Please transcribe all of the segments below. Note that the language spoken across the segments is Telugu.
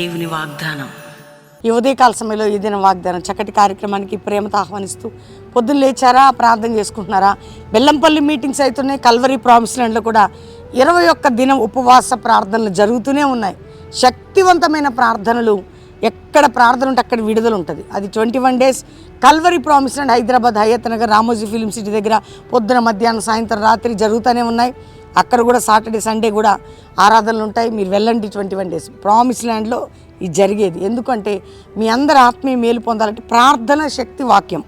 దేవుని వాగ్దానం. ఈ ఉదయకాల సమయంలో ఈ దిన వాగ్దానం చక్కటి కార్యక్రమానికి ప్రేమతో ఆహ్వానిస్తూ పొద్దున్న లేచారా, ప్రార్థన చేసుకుంటున్నారా? బెల్లంపల్లి మీటింగ్స్ అవుతున్నాయి. కల్వరీ ప్రామిస్ ల్యాండ్లో కూడా 21 దినం ఉపవాస ప్రార్థనలు జరుగుతూనే ఉన్నాయి. శక్తివంతమైన ప్రార్థనలు, ఎక్కడ ప్రార్థన ఉంటే అక్కడ విడుదల ఉంటుంది. అది 21 days Calvary promise land, Hyderabad Hayathnagar Ramoji film city దగ్గర పొద్దున, మధ్యాహ్నం, సాయంత్రం, రాత్రి జరుగుతూనే ఉన్నాయి. అక్కడ కూడా సాటర్డే సండే కూడా ఆరాధనలు ఉంటాయి. మీరు వెళ్ళండి. 21 days ప్రామిస్ ల్యాండ్లో ఇది జరిగేది. ఎందుకంటే మీ అందరు ఆత్మీయ మేలు పొందాలంటే ప్రార్థన శక్తి వాక్యం.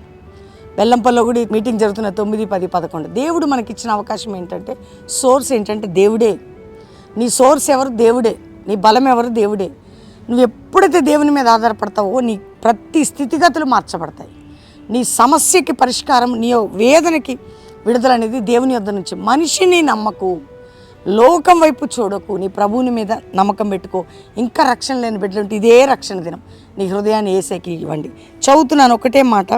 బెల్లంపల్లిలో కూడా మీటింగ్ జరుగుతున్న 9, 10, 11. దేవుడు మనకిచ్చిన అవకాశం ఏంటంటే, సోర్స్ ఏంటంటే దేవుడే. నీ సోర్స్ ఎవరు? దేవుడే. నీ బలం ఎవరు? దేవుడే. నువ్వు ఎప్పుడైతే దేవుని మీద ఆధారపడతావో నీ ప్రతి స్థితిగతులు మార్చబడతాయి. నీ సమస్యకి పరిష్కారం, నీ వేదనకి విడుదల అనేది దేవుని యొద్ద నుంచి. మనిషిని నమ్మకు, లోకం వైపు చూడకు, నీ ప్రభువుని మీద నమ్మకం పెట్టుకో. ఇంకా రక్షణ లేని బిడ్డలుంటే ఇదే రక్షణ దినం. నీ హృదయాన్ని యేసుకి ఇవ్వండి. చదువుతున్నాను ఒకటే మాట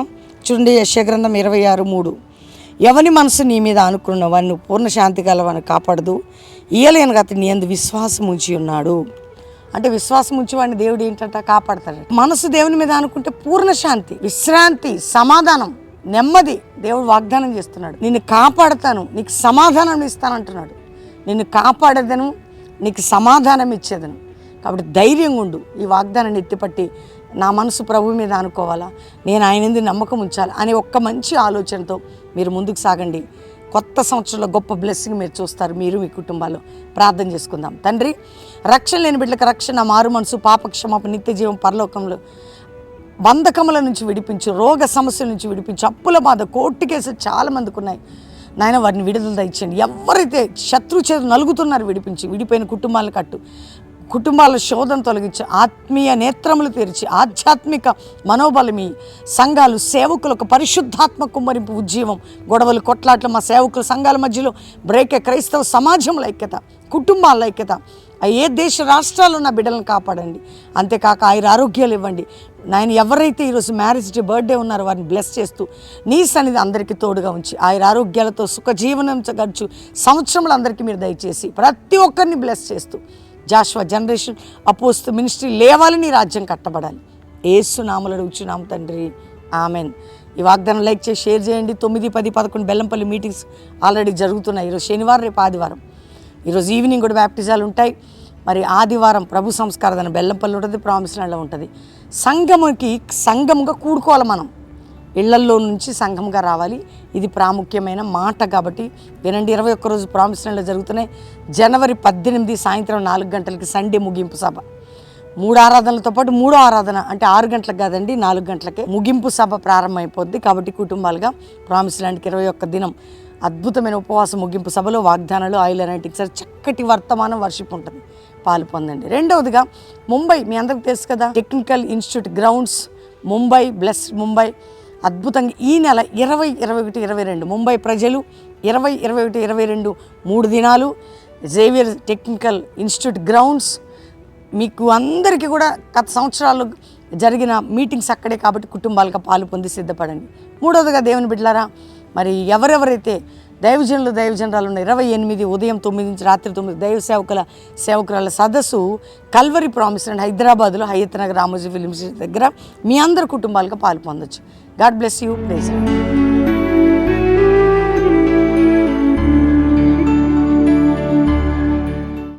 చూడండి. యెషయా గ్రంథం 26:3. ఎవని మనసు నీ మీద అనుకున్న వాడిని పూర్ణ శాంతి గలవాని కాపాడదు, ఇయ్యలేను అతడు నీ యందు విశ్వాసం ఉంచి ఉన్నాడు. అంటే విశ్వాసం ఉంచి వాడిని దేవుడు ఏంటంట కాపాడతాడు. మనసు దేవుని మీద అనుకుంటే పూర్ణ శాంతి, విశ్రాంతి, సమాధానం, నెమ్మది దేవుడు వాగ్దానం చేస్తున్నాడు. నిన్ను కాపాడతాను, నీకు సమాధానం ఇస్తానంటున్నాడు. నిన్ను కాపాడేదను, నీకు సమాధానం ఇచ్చేదను. కాబట్టి ధైర్యంగా ఉండు. ఈ వాగ్దానాన్ని ఎత్తిపట్టి నా మనసు ప్రభు మీద అనుకోవాలా, నేను ఆయన మీద నమ్మకం ఉంచాలి అనే ఒక్క మంచి ఆలోచనతో మీరు ముందుకు సాగండి. కొత్త సంవత్సరంలో గొప్ప బ్లెస్సింగ్ మీరు చూస్తారు. మీరు మీ కుటుంబాల్లో ప్రార్థన చేసుకుందాం. తండ్రి, రక్షణ లేని బిడ్డలకు రక్షణ, మారు మనసు, పాపక్షమాపణ, నిత్య జీవం పరలోకంలో, బంధకముల నుంచి విడిపించు, రోగ సమస్యల నుంచి విడిపించు, అప్పుల బాధ, కోర్టు కేసులు చాలామందికి ఉన్నాయి నాయన, వారిని విడుదల దయచేయండి. ఎవరైతే శత్రు చేతులు నలుగుతున్నారో విడిపించి, విడిపోయిన కుటుంబాలను కట్టు, కుటుంబాల శోధన తొలగించి, ఆత్మీయ నేత్రములు తెరిచి, ఆధ్యాత్మిక మనోబలమి, సంఘాలు, సేవకులకు పరిశుద్ధాత్మ కుమ్మరింపు, ఉజ్జీవం, గొడవలు, కొట్లాట్లు మా సేవకులు సంఘాల మధ్యలో బ్రేక్, క్రైస్తవ సమాజంలో ఐక్యత, కుటుంబాల ఐక్యత, ఏ దేశ రాష్ట్రాల్లో ఉన్న బిడ్డలను కాపాడండి. అంతేకాక ఆరోగ్యాలు ఇవ్వండి నాయన. ఎవరైతే ఈరోజు మ్యారేజ్ డే, బర్త్డే ఉన్నారో వారిని బ్లెస్ చేస్తూ నీ సన్నిధి అందరికీ తోడుగా ఉంచి ఆరోగ్యాలతో సుఖజీవనం గడుచు సంవత్సరంలో అందరికీ మీరు దయచేసి ప్రతి ఒక్కరిని బ్లెస్ చేస్తూ జాషువా జనరేషన్ అపోస్తలు మినిస్ట్రీ లేవాలి, నీ రాజ్యం కట్టబడాలి. యేసు నామములో అడుగుచున్నాం తండ్రి, ఆమెన్. ఈ వాగ్దానం లైక్ చేసి షేర్ చేయండి. 9, 10, 11 బెల్లంపల్లి మీటింగ్స్ ఆల్రెడీ జరుగుతున్నాయి. ఈరోజు శనివారం, రేపు ఆదివారం. ఈరోజు ఈవినింగ్ కూడా బ్యాప్టిజాలు ఉంటాయి. మరి ఆదివారం ప్రభు సంస్కారం బెల్లంపల్లి ఉంటుంది, ప్రామిస్ ల్యాండ్లో ఉంటుంది. సంఘముగా కూడుకోవాలి. మనం ఇళ్లల్లో నుంచి సంఘంగా రావాలి. ఇది ప్రాముఖ్యమైన మాట కాబట్టి వినండి. 21 రోజు ప్రామిస్ ల్యాండ్లో జరుగుతున్నాయి. జనవరి 18 సాయంత్రం 4 గంటలకి సండే ముగింపు సభ. 3 ఆరాధనలతో పాటు 3వ ఆరాధన అంటే 6 గంటలకు కాదండి, 4 గంటలకే ముగింపు సభ ప్రారంభమైపోద్ది. కాబట్టి కుటుంబాలుగా ప్రామిస్ ల్యాండ్కి 21 దినం అద్భుతమైన ఉపవాసం ముగింపు సభలో వాగ్దానాలు, ఆయిల్ అనైటిక్స్, చక్కటి వర్తమానం, వర్షిప్ ఉంటుంది. పాలు పొందండి. రెండవదిగా ముంబై, మీ అందరికి తెలుసు కదా, technical institute grounds Mumbai, bless Mumbai. అద్భుతంగా ఈ నెల 20, 21, 22 ముంబై ప్రజలు 20, 21, 22 3 దినాలు జేవియర్ టెక్నికల్ ఇన్స్టిట్యూట్ గ్రౌండ్స్. మీకు అందరికీ కూడా గత సంవత్సరాలు జరిగిన మీటింగ్స్ అక్కడే కాబట్టి కుటుంబాలుగా పాలు పొంది సిద్ధపడండి. మూడవదిగా దేవుని బిడ్డలారా, మరి ఎవరెవరైతే దైవజనురాలు ఉన్న 28 ఉదయం 9 నుంచి రాత్రి 9 దైవ సేవకురాల సదస్సు కల్వరీ ప్రామిస్ ల్యాండ్ హైదరాబాద్లో హయత్ నగర్ రామోజీ ఫిలిం సిటీ దగ్గర మీ అందరి కుటుంబాలుగా పాలు పొందొచ్చు. God bless you. ప్రైజ్.